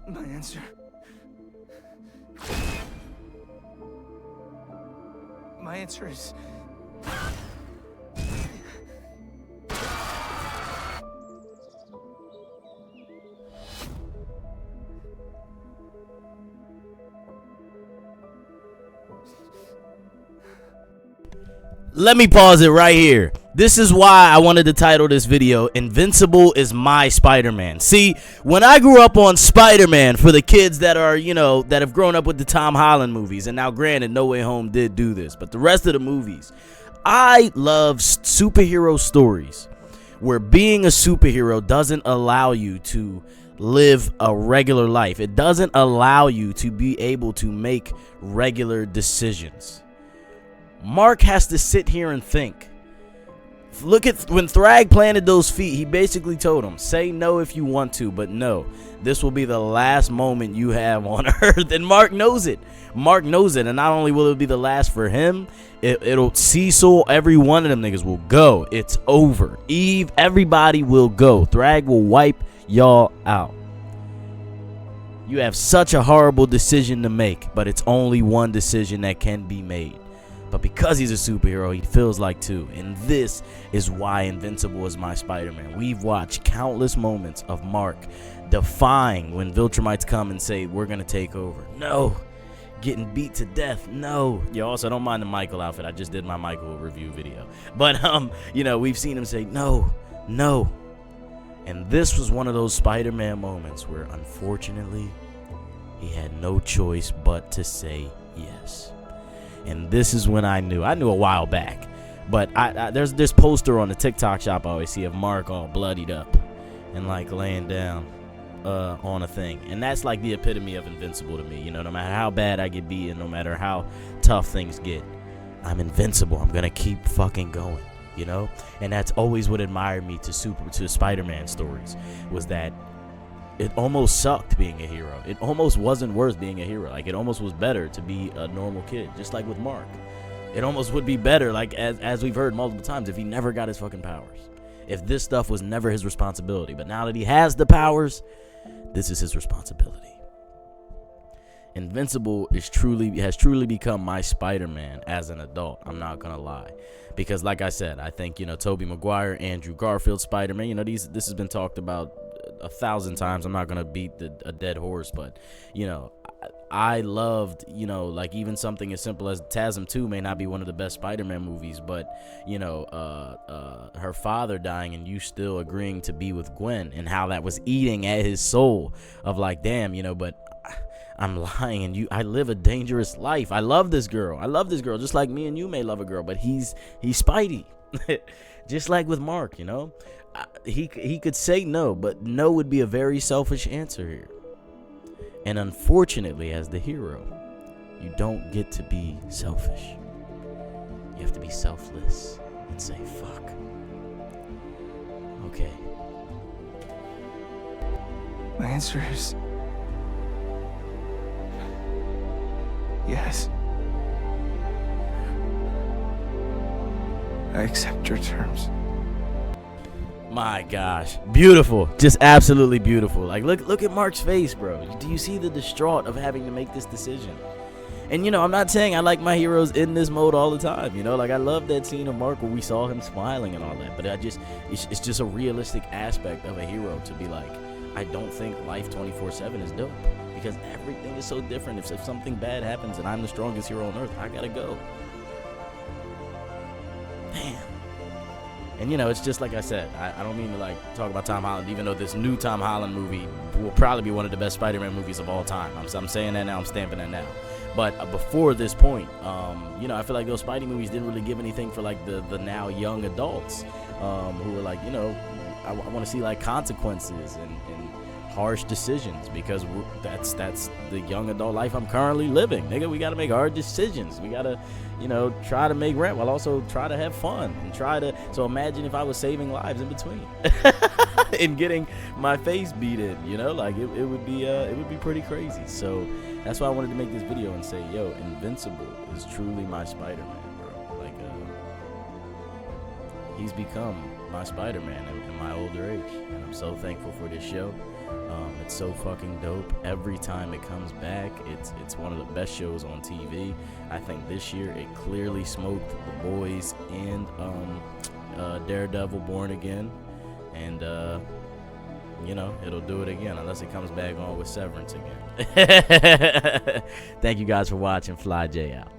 My answer. My answer is... Let me pause it right here. This is why I wanted to title this video, Invincible is my Spider-Man. See, when I grew up on Spider-Man, for the kids that are, that have grown up with the Tom Holland movies, and now granted, No Way Home did do this, but the rest of the movies, I love superhero stories where being a superhero doesn't allow you to live a regular life. It doesn't allow you to be able to make regular decisions. Mark has to sit here and think. Look at when Thrag planted those feet, he basically told him, say no if you want to, but no, this will be the last moment you have on Earth. And Mark knows it. Mark knows it. And not only will it be the last for him, it'll Cecil, every one of them niggas will go. It's over. Eve, everybody will go. Thrag will wipe y'all out. You have such a horrible decision to make, but it's only one decision that can be made. But because he's a superhero, he feels like two. And this is why Invincible is my Spider-Man. We've watched countless moments of Mark defying when Viltrumites come and say, we're going to take over. No. Getting beat to death. No. Yo, also, don't mind the Michael outfit. I just did my Michael review video. But, we've seen him say, no, no. And this was one of those Spider-Man moments where, unfortunately, he had no choice but to say yes. And this is when I knew a while back, but there's this poster on the TikTok shop I always see of Mark all bloodied up and like laying down on a thing, and that's like the epitome of Invincible to me. No matter how bad I get beaten, no matter how tough things get, I'm invincible. I'm gonna keep fucking going, and that's always what admired me to Spider-Man stories, was that it almost sucked being a hero. It almost wasn't worth being a hero. Like, it almost was better to be a normal kid, just like with Mark. It almost would be better, like, as we've heard multiple times, if he never got his fucking powers. If this stuff was never his responsibility. But now that he has the powers, this is his responsibility. Invincible has truly become my Spider-Man as an adult. I'm not gonna lie. Because like I said, I think, Tobey Maguire, Andrew Garfield, Spider-Man, this has been talked about 1,000 times. I'm not gonna beat a dead horse, but I loved, like even something as simple as TASM 2 may not be one of the best Spider-Man movies, but her father dying and you still agreeing to be with Gwen, and how that was eating at his soul of like, damn, but I'm lying and I live a dangerous life. I love this girl, just like me and you may love a girl, but he's Spidey. Just like with Mark, he could say no, but no would be a very selfish answer here. And unfortunately, as the hero, you don't get to be selfish. You have to be selfless and say fuck. Okay. My answer is... yes. I accept your terms. My gosh, beautiful, just absolutely beautiful. Like, look at Mark's face, bro. Do you see the distraught of having to make this decision? And I'm not saying I like my heroes in this mode all the time. Like I love that scene of Mark where we saw him smiling and all that. But it's just a realistic aspect of a hero to be like, I don't think life 24/7 is dope, because everything is so different. If something bad happens and I'm the strongest hero on earth, I gotta go. Damn. And it's just like I said, I don't mean to like talk about Tom Holland, even though this new Tom Holland movie will probably be one of the best Spider-Man movies of all time. I'm saying that now, I'm stamping that now. But before this point, I feel like those Spidey movies didn't really give anything for like the now young adults who were like, I want to see like consequences and harsh decisions, because that's the young adult life I'm currently living. Nigga, we got to make hard decisions. We got to, try to make rent while also try to have fun and so imagine if I was saving lives in between and getting my face beat in, like it would be pretty crazy. So that's why I wanted to make this video and say, yo, Invincible is truly my Spider-Man, bro. Like, he's become my Spider-Man in my older age, and I'm so thankful for this show. It's so fucking dope. Every time it comes back, it's one of the best shows on TV. I think this year it clearly smoked The Boys and Daredevil Born Again, and you know, it'll do it again unless it comes back on with Severance again. Thank you guys for watching. Fly J out.